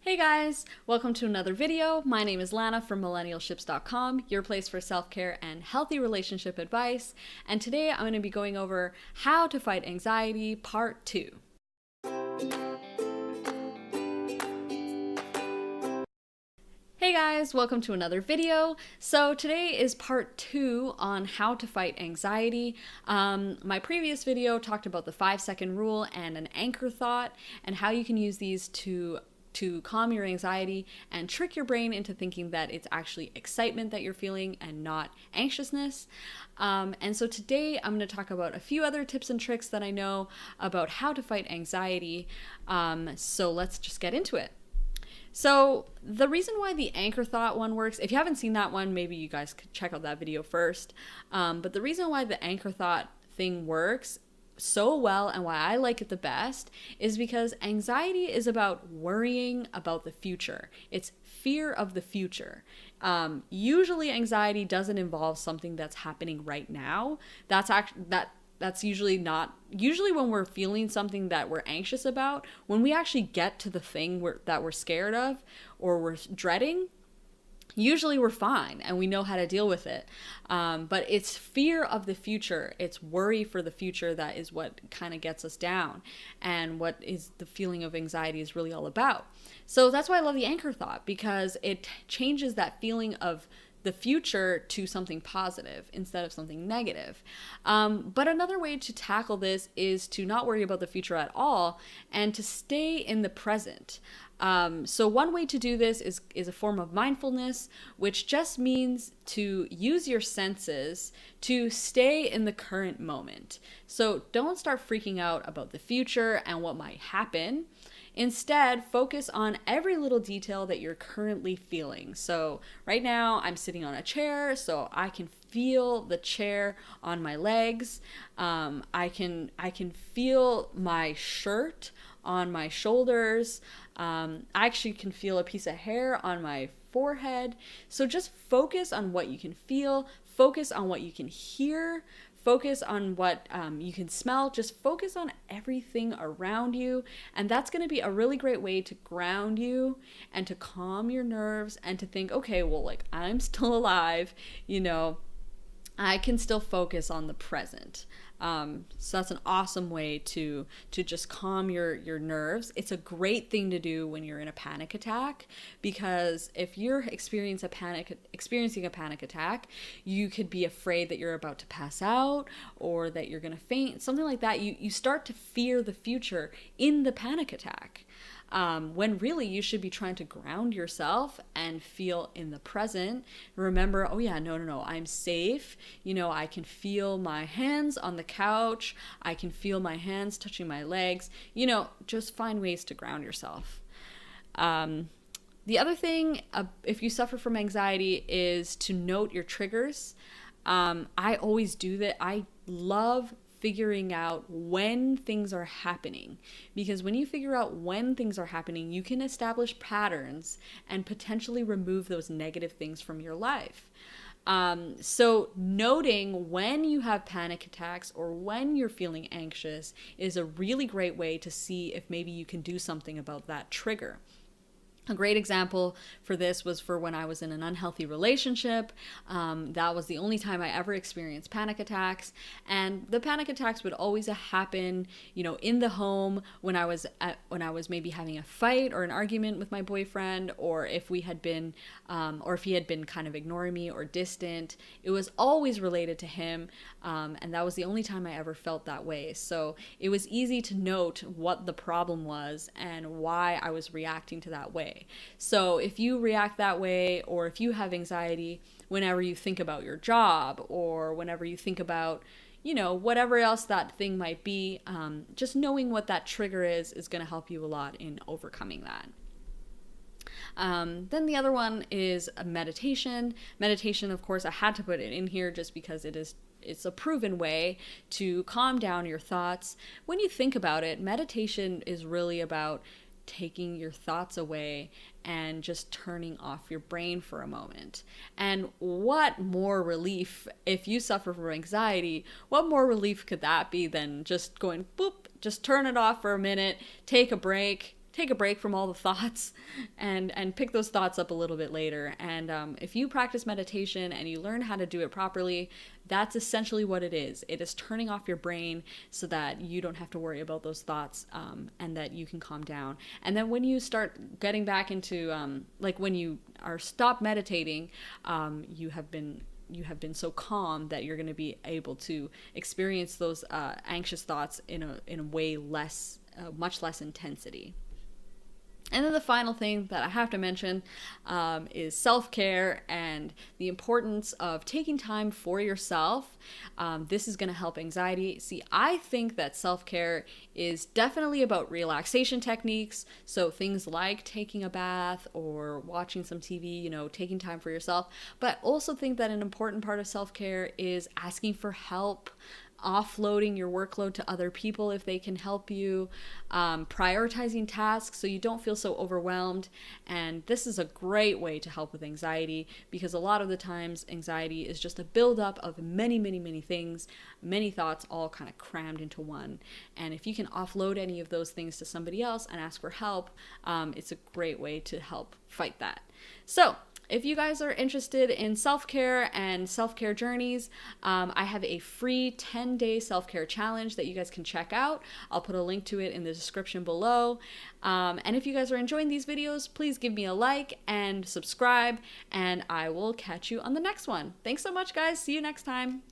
Hey guys, welcome to another video. My name is Lana from millennialships.com, your place for self-care and healthy relationship advice. And today I'm going to be going over how to fight anxiety part 2. Hey guys, welcome to another video. So today is part 2 on how to fight anxiety. My previous video talked about the 5-second rule and an anchor thought and how you can use these to calm your anxiety and trick your brain into thinking that it's actually excitement that you're feeling and not anxiousness. And so today I'm going to talk about a few other tips and tricks that I know about how to fight anxiety. So let's just get into it. So the reason why the anchor thought one works, if you haven't seen that one, maybe you guys could check out that video first. But the reason why the anchor thought thing works so well and why I like it the best is because anxiety is about worrying about the future. It's fear of the future. Usually anxiety doesn't involve something that's happening right now. That's usually when we're feeling something that we're anxious about, when we actually get to the thing that we're scared of or we're dreading, usually we're fine and we know how to deal with it. But it's fear of the future. It's worry for the future that is what kind of gets us down and what is the feeling of anxiety is really all about. So that's why I love the anchor thought, because it changes that feeling of the future to something positive instead of something negative. But another way to tackle this is to not worry about the future at all and to stay in the present. So one way to do this is a form of mindfulness, which just means to use your senses to stay in the current moment. So don't start freaking out about the future and what might happen. Instead, focus on every little detail that you're currently feeling. So right now I'm sitting on a chair, so I can feel the chair on my legs. I can feel my shirt on my shoulders. I actually can feel a piece of hair on my forehead. So just focus on what you can feel, focus on what you can hear, focus on what you can smell. Just focus on everything around you. And that's going to be a really great way to ground you and to calm your nerves and to think, okay, well, like, I'm still alive, I can still focus on the present. So that's an awesome way to just calm your nerves. It's a great thing to do when you're in a panic attack, because if you're experiencing a panic attack, you could be afraid that you're about to pass out or that you're going to faint, something like that. You start to fear the future in the panic attack. When really you should be trying to ground yourself and feel in the present. Remember, oh yeah, no, I'm safe. I can feel my hands on the couch. I can feel my hands touching my legs. Just find ways to ground yourself. The other thing, if you suffer from anxiety, is to note your triggers. I always do that. I love figuring out when things are happening, because when you figure out when things are happening, you can establish patterns and potentially remove those negative things from your life. So noting when you have panic attacks or when you're feeling anxious is a really great way to see if maybe you can do something about that trigger. A great example for this was for when I was in an unhealthy relationship. That was the only time I ever experienced panic attacks. And the panic attacks would always happen, in the home when I was maybe having a fight or an argument with my boyfriend, or if we had been, or if he had been kind of ignoring me or distant. It was always related to him. And that was the only time I ever felt that way. So it was easy to note what the problem was and why I was reacting to that way. So if you react that way, or if you have anxiety whenever you think about your job, or whenever you think about, whatever else that thing might be, just knowing what that trigger is going to help you a lot in overcoming that. Then the other one is a meditation. Meditation, of course, I had to put it in here just because it's a proven way to calm down your thoughts. When you think about it, meditation is really about taking your thoughts away and just turning off your brain for a moment. And what more relief, if you suffer from anxiety, what more relief could that be than just going boop, just turn it off for a minute, take a break, take a break from all the thoughts and pick those thoughts up a little bit later. And if you practice meditation and you learn how to do it properly, that's essentially what it is. It is turning off your brain so that you don't have to worry about those thoughts, and that you can calm down. And then when you start getting back into, like when you are stop meditating, you have been so calm that you're going to be able to experience those anxious thoughts in a way less, much less intensity. And then the final thing that I have to mention is self-care and the importance of taking time for yourself. This is going to help anxiety. See, I think that self-care is definitely about relaxation techniques. So things like taking a bath or watching some TV, you know, taking time for yourself. But I also think that an important part of self-care is asking for help, offloading your workload to other people if they can help you, prioritizing tasks so you don't feel so overwhelmed. And this is a great way to help with anxiety, because a lot of the times anxiety is just a buildup of many, many, many things, many thoughts all kind of crammed into one. And if you can offload any of those things to somebody else and ask for help, it's a great way to help fight that. So if you guys are interested in self-care and self-care journeys, I have a free 10-day self-care challenge that you guys can check out. I'll put a link to it in the description below. And if you guys are enjoying these videos, please give me a like and subscribe, and I will catch you on the next one. Thanks so much, guys. See you next time.